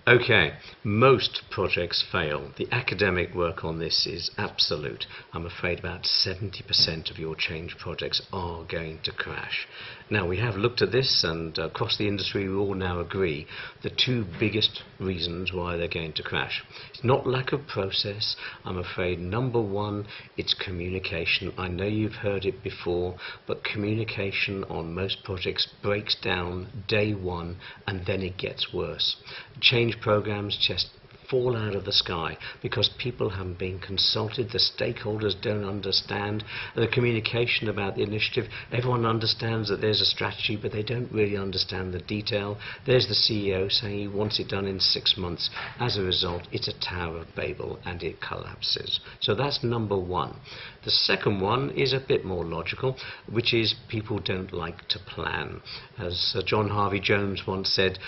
Okay, most projects fail. The academic work on this is absolute. I'm afraid about 70% of your change projects are going to crash. Now, we have looked at this, and across the industry we all now agree the two biggest reasons why they're going to crash. It's not lack of process. I'm afraid number one, it's communication. I know you've heard it before, but communication on most projects breaks down day one, and then it gets worse. Change programs just fall out of the sky because people haven't been consulted, the stakeholders don't understand the communication about the initiative. Everyone understands that there's a strategy, but they don't really understand the detail. There's the CEO saying he wants it done in 6 months. As a result, it's a Tower of Babel and it collapses. So that's number one. The second one is a bit more logical, which is people don't like to plan. As John Harvey Jones once said,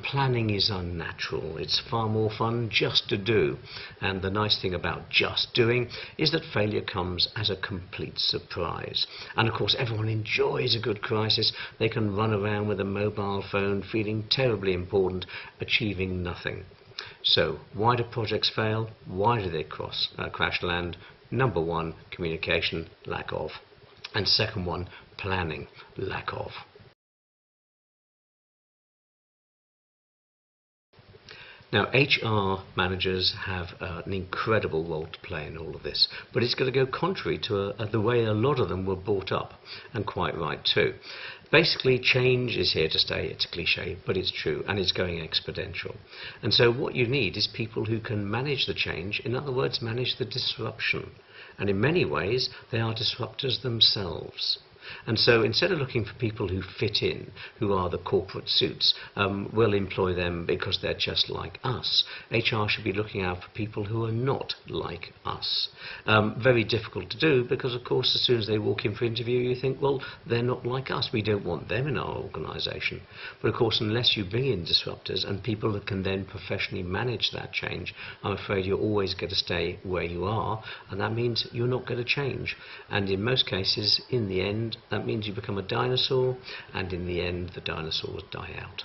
planning is unnatural. It's far more fun just to do. And the nice thing about just doing is that failure comes as a complete surprise. And of course everyone enjoys a good crisis. They can run around with a mobile phone feeling terribly important, achieving nothing. So why do projects fail? Why do they crash land? Number one, communication, lack of. And second one, planning, lack of. Now, HR managers have an incredible role to play in all of this, but it's going to go contrary to the way a lot of them were brought up, and quite right too. Basically, change is here to stay. It's a cliche, but it's true, and it's going exponential. And so what you need is people who can manage the change, in other words, manage the disruption. And in many ways, they are disruptors themselves. And so instead of looking for people who fit in, who are the corporate suits, we'll employ them because they're just like us. HR should be looking out for people who are not like us. Very difficult to do because, of course, as soon as they walk in for interview, you think, well, they're not like us. We don't want them in our organisation. But, of course, unless you bring in disruptors and people that can then professionally manage that change, I'm afraid you're always going to stay where you are, and that means you're not going to change. And in most cases, in the end, that means you become a dinosaur, and in the end the dinosaurs die out.